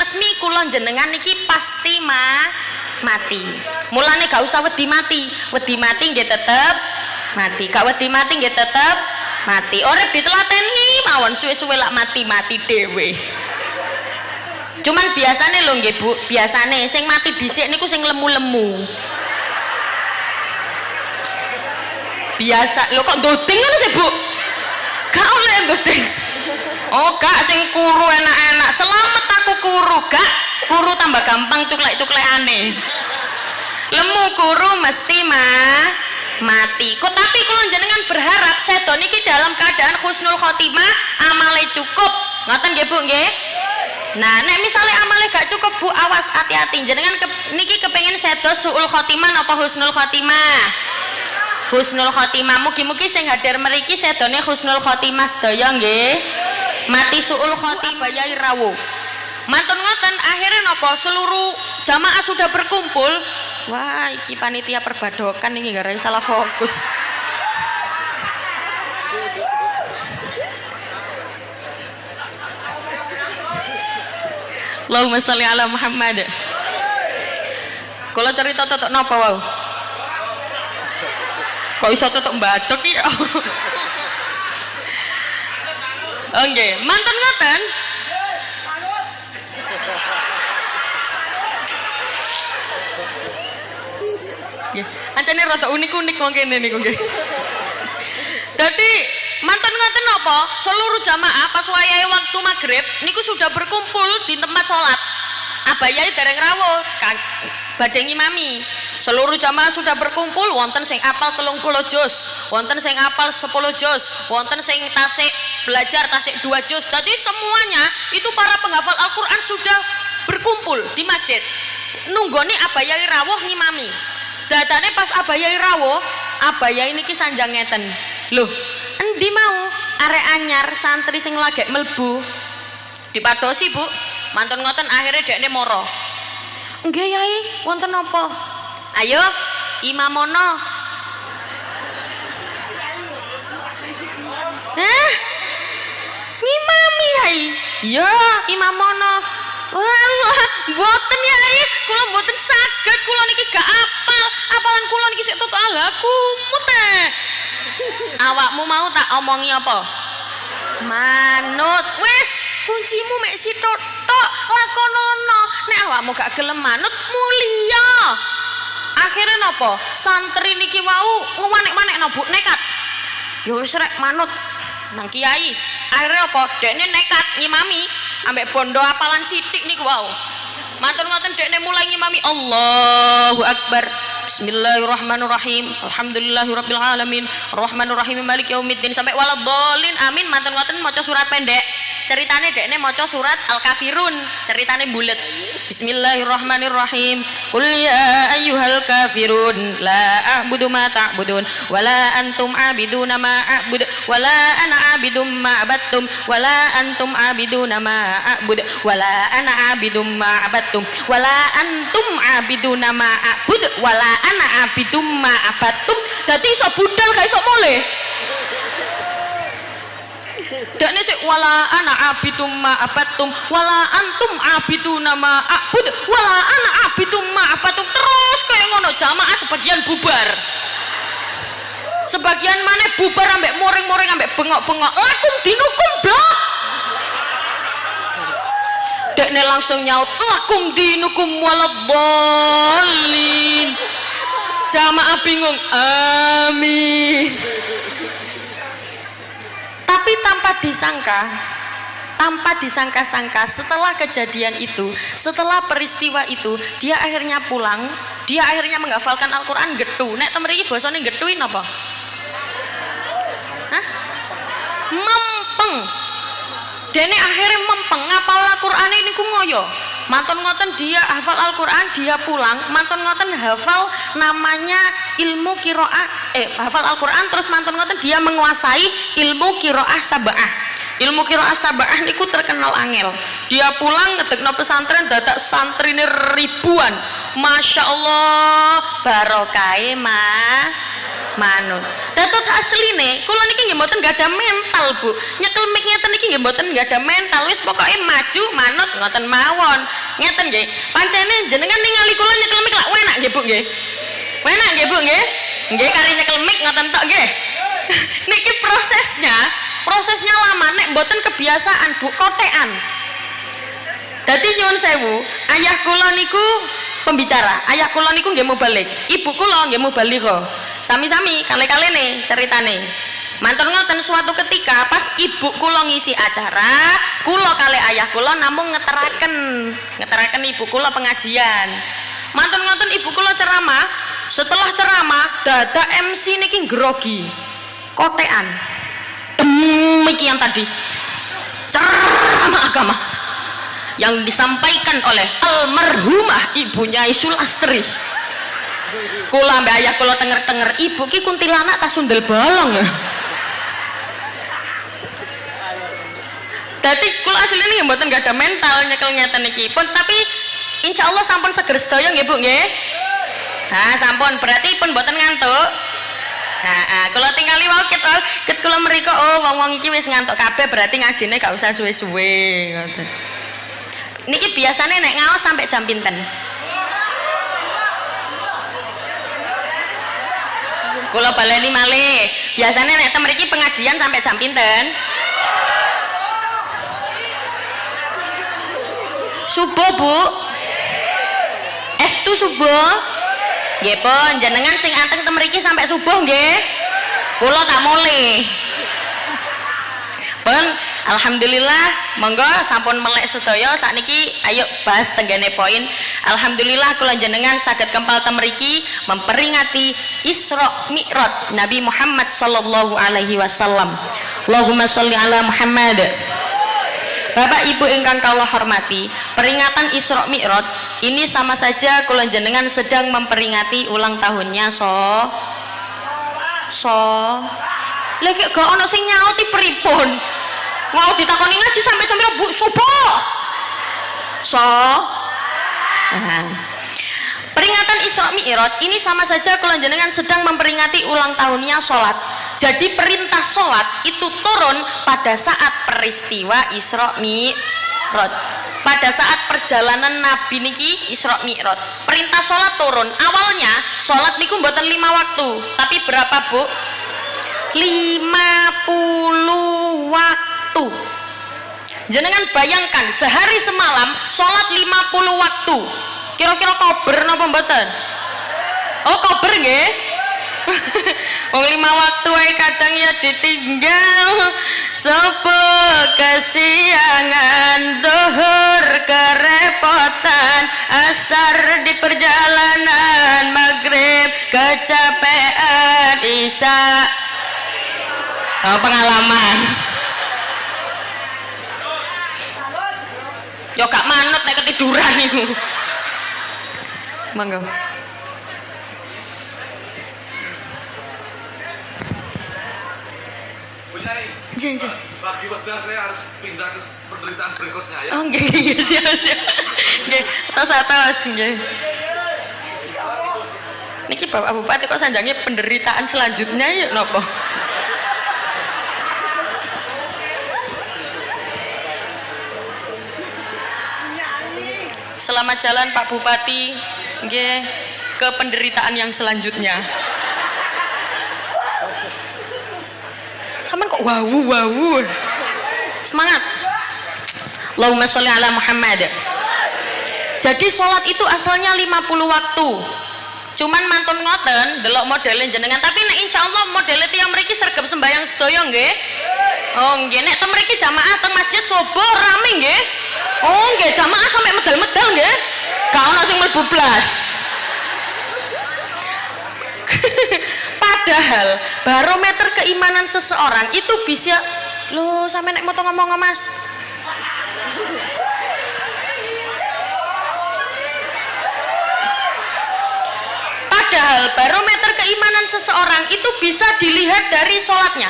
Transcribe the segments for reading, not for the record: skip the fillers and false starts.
resmi kula jenengan niki pasti mati. Mulane gak usah wedi mati nggih tetep mati, gak wedi mati nggih tetep mati. Urip ditelateni mawon suwe-suwe lak mati dhewe. Cuman biasane lho nggih Bu, biasane sing mati dhisik niku sing lemu-lemu. Biasa lho kok ndoding ngono sih Bu? Gak oleh ndoding. Oh gak, sing kuru enak-enak. Selamat aku kuru, gak kuru tambah gampang cuklek-cuklekane. Lemu kuru mesti mati. Kok tapi kula jenengan berharap sedo niki dalam keadaan husnul khotimah, amale cukup. Ngoten nggih Bu nggih? Nah, nek misalnya amale gak cukup Bu, awas hati-hati. Jenengan niki kepengin sedo suul khotimah napa husnul khotimah? Husnul khotimah. Mugi-mugi sing hadir mriki sedone husnul khotimah sedaya nggih. Mati suul khotimah Yai rawuh. Mantun ngoten akhirnya napa seluruh jamaah sudah berkumpul. Wah, iki panitia perbadokan ini gara salah fokus. Allahumma sholli ala Muhammad. Kalau cerita tetek napa wau? Kok iso tetek mbadok ya? Oke, mantan ngoten. Ya, ancane rada unik-unik wong kene niku nggih. Dadi mantan ngoten napa? Seluruh jamaah pas wayahe waktu maghrib niku sudah berkumpul di tempat sholat. Abayai dereng rawuh, badhe ngimami. Seluruh jamaah sudah berkumpul, wonten sing apal 30 juz, wonten sing apal 10 juz, wonten sing tasik belajar tasik 2 juz. Jadi semuanya itu para penghafal Al-Qur'an sudah berkumpul di masjid. Nunggoni abayai rawuh ngimami. Dadane pas abayai rawuh, abayai niki sanjang ngeten. Loh, endi mau arek anyar santri sing lagi melbu dipadosi Bu. Mantun ngoten akhirnya dekne moro. Nggih Yai, wonten napa? Ayo imamono. Ngimami Yai. Iya, imamono. Walah, mboten Yai, kula mboten saged, kula niki gak apal. Apalan kula niki sik totok alaku teh. Awakmu mau tak omongi apa? Manut. Wis, kuncimu mek sitok tok lakonono. Nek awakmu gak gelem manut mulia. Akhirnya napa? Santri niki wau ngwanek-wanekno Bu, nekat. Ya wis rek manut nang kiai. Akhirnya apa? Dekne nekat ngimami ambek bondo apalan sithik niku wau. Mantun ngoten dekne mulai ngimami Allahu Akbar. Bismillahirrahmanirrahim. Alhamdulillahirabbil alamin. Arrahmanirrahim maliki yaumiddin sampai waladhdallin. Amin. Mantun ngoten maca surat pendek. Ceritane dekne maca surat Al-Kafirun, ceritane bulet. Bismillahirrahmanirrahim. Qul ya ayyuhal kafirun la a'budu ma ta'budun wala antum 'abiduna ma a'bud wala ana 'abidum ma 'abattum wala antum 'abiduna ma a'bud wala ana 'abidum ma 'abattum wala antum 'abiduna ma a'bud wala ana 'abidum ma 'abattum. Dadi iso budal gak iso mulih. Dakne sik wala ana abidum ma abattum wala antum abiduna ma a'bud wala ana abidum ma abattum. Terus kayak ngono jamaah sebagian bubar. Sebagian maneh bubar ambek moring-moring ambek bengok-bengok. Lakum dinukum blok. Dakne langsung nyaut lakum dinukum waladhdallin. Jamaah bingung. Amin. Tapi tanpa disangka-sangka setelah kejadian itu, setelah peristiwa itu, dia akhirnya pulang, dia akhirnya menghafalkan Al-Quran getu. Nek temriki basane getuin apa? Hah? Mempeng. Dene akhirnya mempeng ngapal Al-Quran ini ku ngoyo. Mantun ngoten dia hafal Al-Quran, dia pulang, mantun ngoten hafal namanya ilmu kiroah, hafal Al-Quran terus mantun ngoten dia menguasai ilmu kiroah sab'ah. Ilmu kiroah sab'ah niku terkenal angel. Dia pulang ngedekno pesantren dadak santrine ribuan. Masya Allah, barokahe manut. Dados asline kula niki nggih mboten ada mental, Bu. Nyekel mik ngeten niki nggih mboten ada mental. Wis pokoke maju manut ngoten mawon. Ngeten nggih. Pancene jenengan ningali kula nyekel mik lak enak nggih, Bu nggih. Enak nggih, Bu nggih. Nggih kari nyekel mik ngoten tok nggih. Niki prosesnya lama nek mboten kebiasaan, Bu, kotekan. Dadi nyuwun sewu, ayah kula niku pembicara, ayah kula niku nggih mubalik, ibu kula nggih mubaligha. Sami-sami kali-kalene ceritane. Mantun ngoten suatu ketika pas ibu kula ngisi acara, kula kali ayah kula namung ngeteraken ibu kula pengajian. Mantun ngoten ibu kula ceramah, setelah ceramah dadak MC niki grogi. Kotean. Demikian tadi ceramah agama yang disampaikan oleh almarhumah ibunya Sulastri. Kula mbak ayah kula tenger-tenger, ibu ki kuntilanak tas sundel bolong. Dadi kula asline nggih mboten ada mental nyekel ngeten niki pun, tapi insya Allah sampun seger sedaya nggih Bu nggih. Nah, sampun berarti pun mboten ngantuk. Nah, kalau tingali wau ket kula mriko, oh wong-wong iki wis ngantuk kabeh, berarti ngajine gak usah suwe-suwe ngoten. Niki biasanya nek ngaos sampai jam pinten? Kula baleni malih. Biasanya nek mriki pengajian sampai jam pinten? Subuh, Bu. Estu subuh? Nggih pun, jenengan sing anteng mriki sampai subuh nggih. Kula tak mulih. Pun alhamdulillah, monggo sampun melek sedaya sakniki ayo bahas tenggene poin. Alhamdulillah kula jenengan saged kempal temriki memperingati Isra Mi'raj Nabi Muhammad sallallahu alaihi wasallam. Allahumma sholli ala Muhammad. Bapak Ibu ingkang kula hormati, peringatan Isra Mi'raj ini sama saja kula jenengan sedang memperingati ulang tahunnya lek gak ono sing nyauti pripun. Mau ditakoni ngaji sampai jam Bu subuh. Peringatan Isra Mi'raj ini sama saja kula jenengan sedang memperingati ulang tahunnya sholat. Jadi perintah sholat itu turun pada saat peristiwa Isra Mi'raj, pada saat perjalanan Nabi niki Isra Mi'raj. Perintah sholat turun. Awalnya sholat niku mboten 5 waktu, tapi berapa Bu? 50 waktu. Jenengan bayangkan sehari semalam sholat 50 waktu. Kira-kira kober napa mboten? Oh kober nggih. Wong 5 waktu ae kadang ya ditinggal. Sopo kesiangan, duhur kerepotan, asar di perjalanan, maghrib kecapean, isya pengalaman. Yo gak manut nek ketiduran iku. Monggo. Jangan. Bagi waktu saya harus pindah ke penderitaan berikutnya ya. Oh, nggih, siap. Nggih, tos nggih. Niki Bapak Bupati kok sanjange penderitaan selanjutnya ya napa? Selamat jalan Pak Bupati, nggih, ke penderitaan yang selanjutnya. Sampeyan kok wawu. Semangat. Allahumma sholli ala Muhammad. Jadi sholat itu asalnya 50 waktu. Cuman mantun ngoten delok modelnya jenengan, tapi nek insyaallah modelnya tiyang mriki sregep sembayang sedaya nggih. Oh nggih, nek teng mriki jamaah teng masjid subuh rame nggih. Oh nggih, jamaah sampai medal-medal nggih. Gak ono sing mlebu blas. Padahal barometer keimanan seseorang itu bisa loh, sampe nek moto ngomong Mas. Padahal barometer keimanan seseorang itu bisa dilihat dari sholatnya.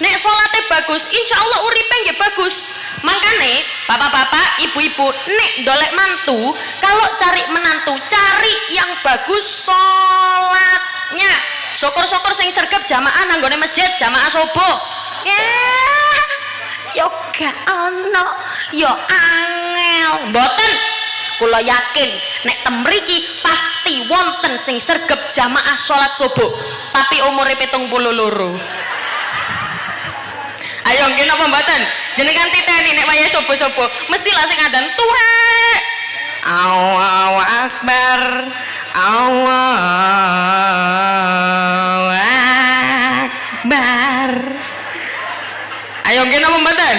Nek sholatnya bagus, insya Allah uripe nggih bagus. Makanya bapak-bapak, ibu-ibu, nek dolek mantu, kalau cari menantu, cari yang bagus sholatnya. syukur-syukur sing sregep jamaah nang nggone masjid jamaah subuh. Ya yo gak ono, yo angel. Mboten, kula yakin nek temriki pasti wonten sing sregep jamaah salat subuh, tapi umure 72. Ayo nggih napa mboten? Jenengan titeni nek wayah subuh-subuh, mestilah sing adzan tuwek. Allahu Akbar. Allahu Akbar. Ayo nggih napa mboten?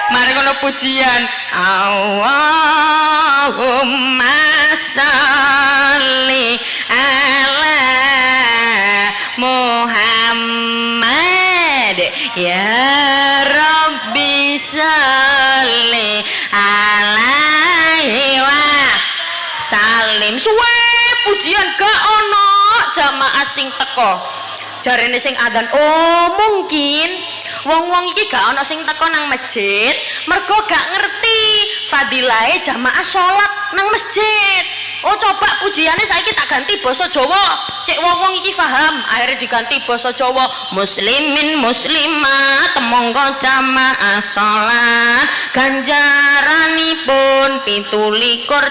Mari kono pujian Allahumma sholli ala Muhammad ya Rabbi sholli alaihi wa salim. Suwe pujian gak ono jamaah sing teko. Jarene sing adzan, oh mungkin wong-wong iki gak ana sing teko nang masjid mergo gak ngerti fadilahe jamaah salat nang masjid. Oh coba pujiane saiki tak ganti basa Jawa, cek wong-wong iki paham. Akhirnya diganti basa Jawa, muslimin muslimat monggo jamaah salat ganjaranipun 17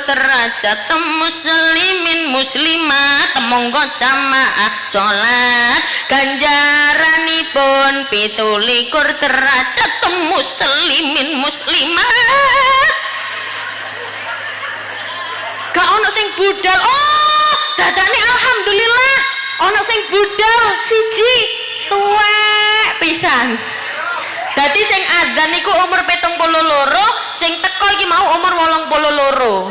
derajat. Muslimin muslimat monggo jamaah salat ganjaranipun 17 derajat. Muslimin muslimat gak ono sing budal. Oh dadane alhamdulillah ono sing budal siji tuwek pisan. Dadi sing adzan niku umur 72, sing teko iki mau umur 82.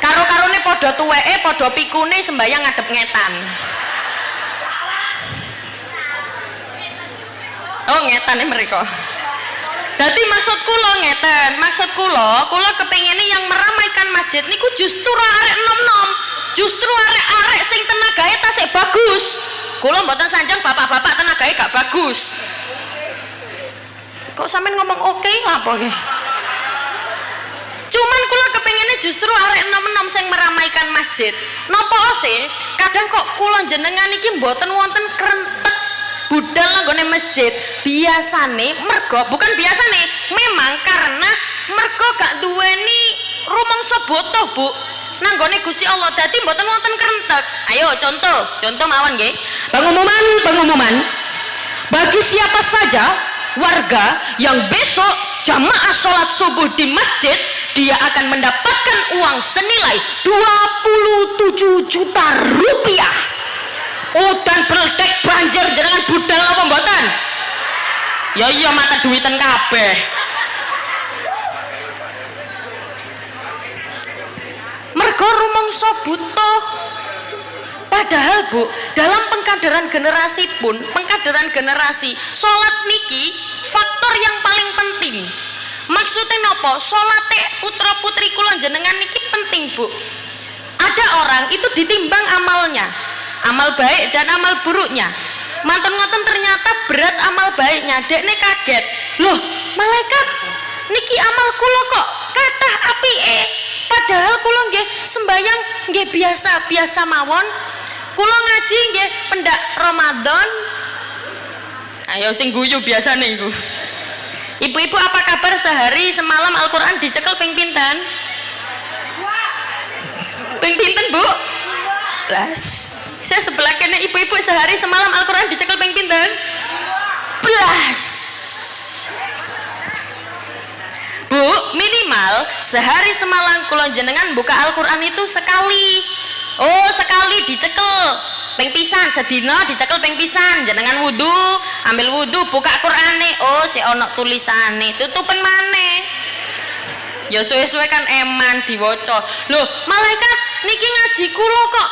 Karo-karone padha tuweke, padha pikune sembayang ngadep ngetan. Oh ngetane mereka. Dadi maksud kula ngeten, maksud kula kepengine yang meramaikan masjid niku justru arek nom-nom, justru arek-arek sing tenagae tasih bagus. Kula mboten sanjang bapak-bapak tenagae gak bagus. Kok sampean ngomong oke apa nggih? Cuman kula kepengine justru arek nom-nom sing meramaikan masjid. Napa sih? Kadang kok kula jenengan iki mboten wonten krentek budal nanggone masjid. Biasane mergo, bukan biasane, memang karena mergo gak duweni rumangsa botoh Bu nanggone Gusti Allah, dadi mboten wonten krentek. Ayo contoh mawon nggih. Pengumuman bagi siapa saja warga yang besok jamaah sholat subuh di masjid, dia akan mendapatkan uang senilai 27 juta rupiah. Udan beledek banjir jenengan budal apa mboten? Ya iya mata duiten kabeh. Mergo rumangsa butuh. Padahal Bu, dalam pengkaderan generasi pun, pengkaderan generasi, sholat niki faktor yang paling penting. Maksudnya nopo? Sholate putra putri kula jenengan niki penting Bu. Ada orang itu ditimbang amalnya, amal baik dan amal buruknya. Mantun ngoten ternyata berat amal baiknya, dekne kaget. Loh, malaikat niki amal kula kok kathah apike. Padahal kula nggih sembayang nggih biasa-biasa mawon. Kula ngaji nggih pendak Ramadan. Ayo sing guyu biasane iku. Ibu-ibu apa kabar sehari semalam Al-Qur'an dicekel ping pinten? Ping pinten Bu? Blas. Saya sebelah kene ibu-ibu sehari semalam Al-Qur'an dicekel ping pinten? Blas. Bu, minimal sehari semalam kula jenengan buka Al-Qur'an itu sekali. Oh, sekali dicekel ping pisan, sedina dicekel ping pisan. Jenengan wudu, ambil wudu, buka Qur'ane. Oh, si ono tulisane, tutupen maneh. Ya suwe-suwe kan eman diwaca. Loh, malaikat niki ngaji kula kok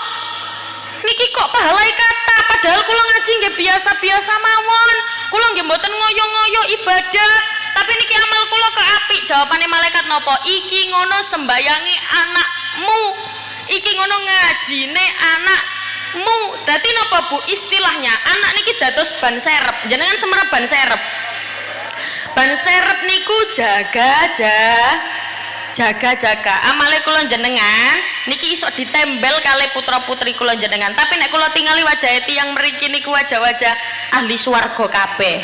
niki kok pahalai kata, padahal kula ngaji nggih biasa-biasa mawon. Kula nggih mboten ngoyo-ngoyo ibadah, tapi niki amal kula kok apik. Jawabane malaikat napa? Iki ngono sembayangi anakmu. Iki ngono ngajine anakmu. Dadi napa Bu istilahnya? Anak niki dados ban serep. Jenengan semerep ban serep. Ban serep niku jaga jaga-jaga amale kula jenengan niki iso ditembel kali putra-putri kula jenengan, tapi nek kula tingali wajah tiyang mriki niku wajah-wajah ahli swarga kabeh.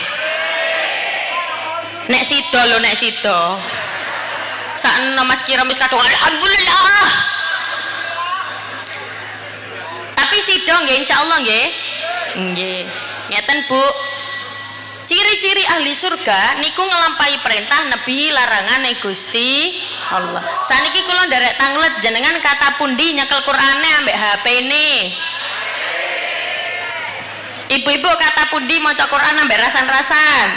Nek sida lho, nek sida sakno Mas Kiramis kadung alhamdulillah. Tapi sida nggih insyaallah nggih. Nggih. Ngeten Bu. Ciri-ciri ahli surga niku ngelampahi perintah nebi larangane Gusti Allah. Saniki kula nderek tanglet jenengan kata pundi nyekel Qur'ane ambek HP-ne. Ibu-ibu kata pundi maca Qur'an ambek rasan-rasan.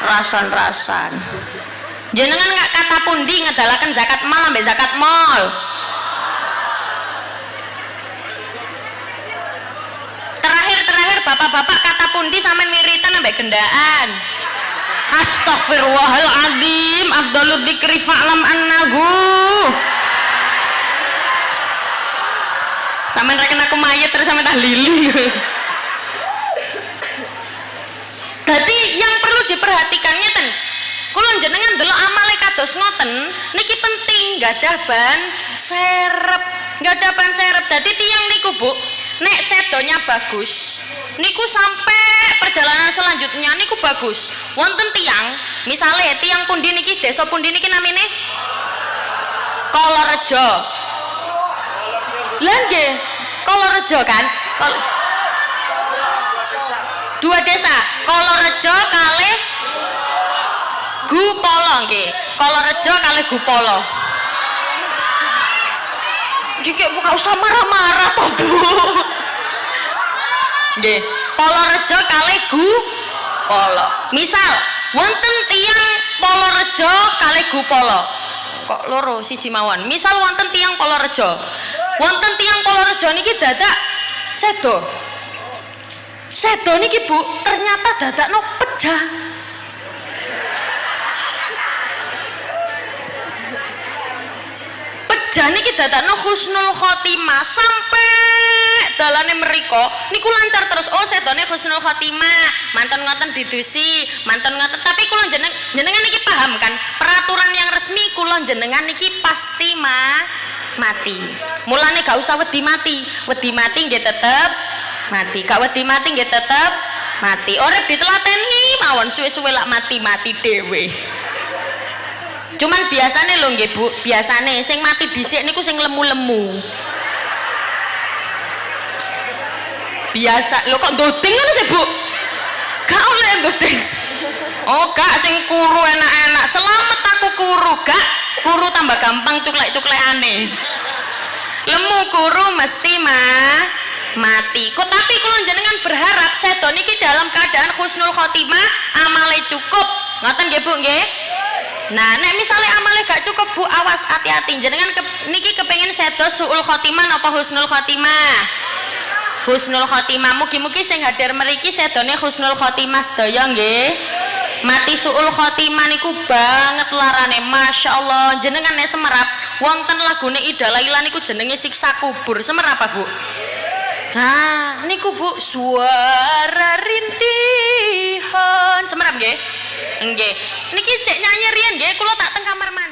Rasan-rasan. Jenengan nggak kata pundi ngedalaken zakat mal ambek zakat mal. Terakhir bapak-bapak kata pundi sampean wiritan ambek gendaan. Astagfirullahaladzim, afdalud dzikri fa'lam annahu. Sampean reken aku mayit terus sampean tahlili. Jadi yang perlu diperhatikannya ten, kula jenengan delok amale kados ngoten niki penting gadah ban serep, gadah ban serep. Dadi tiyang niku Bu, nek sedonya bagus niku sampai perjalanan selanjutnya niku bagus. Wonten tiang, misalnya tiang pundi niki desa pundi niki namine Kolorejo. Lah nggih, Kolorejo kan? Dua desa, Kolorejo kalih Gupolo nggih. Kolorejo kalih Gupolo. Nggih buka usah marah-marah toh Bu. Nggih, Polorejo kalih Gupolo. Misal wonten tiyang Polorejo kalih Gupolo. Kok loro siji mawon. Misal wonten tiyang Polorejo. Wonten tiyang Polorejo niki dadak sedo. Sedo niki Bu, ternyata dadakno pejah. Pejah niki dadakno husnul khotimah sampai dalane mriko niku lancar terus. Oh sedone husnul khotimah, manten ngoten didusi, manten ngoten. Tapi kula jenengan niki paham kan peraturan yang resmi kula jenengan niki pasti mati. Mulane gak usah wedi mati. Wedi mati nggih tetep mati. Gak wedi mati nggih tetep mati. Urip ditelateni mawon suwe-suwe lak mati-mati dhewe. Cuman biasane lho nggih Bu, biasane sing mati dhisik niku sing lemu-lemu. Biasa lho kok ndoding ngono sih Bu? Gak oleh ndoding. Oh gak, sing kuru enak-enak. Selamat aku kuru, gak kuru tambah gampang cuklek-cuklekane. Lemu kuru mesti mati. Kok tapi kula jenengan berharap sedo niki dalam keadaan husnul khotimah, amale cukup. Ngoten nggih Bu nggih? Nah, nek misalnya amale gak cukup Bu, awas hati-hati. Jenengan niki kepengin sedo suul khotimah napa husnul khotimah? Husnul khotimah. Mugi-mugi sing hadir mriki sedone husnul khotimah sedaya nggih. Mati suul khotimah niku banget larane, Masya Allah. Jenengan nek semerap wonten lagune Ida Laila niku jenenge siksa kubur. Semerap apa Bu? Nah, niku Bu, suara rintihan. Semerap nggih? Nggih. Niki cek nyanyi riyen nggih, kula tak teng kamar mandi.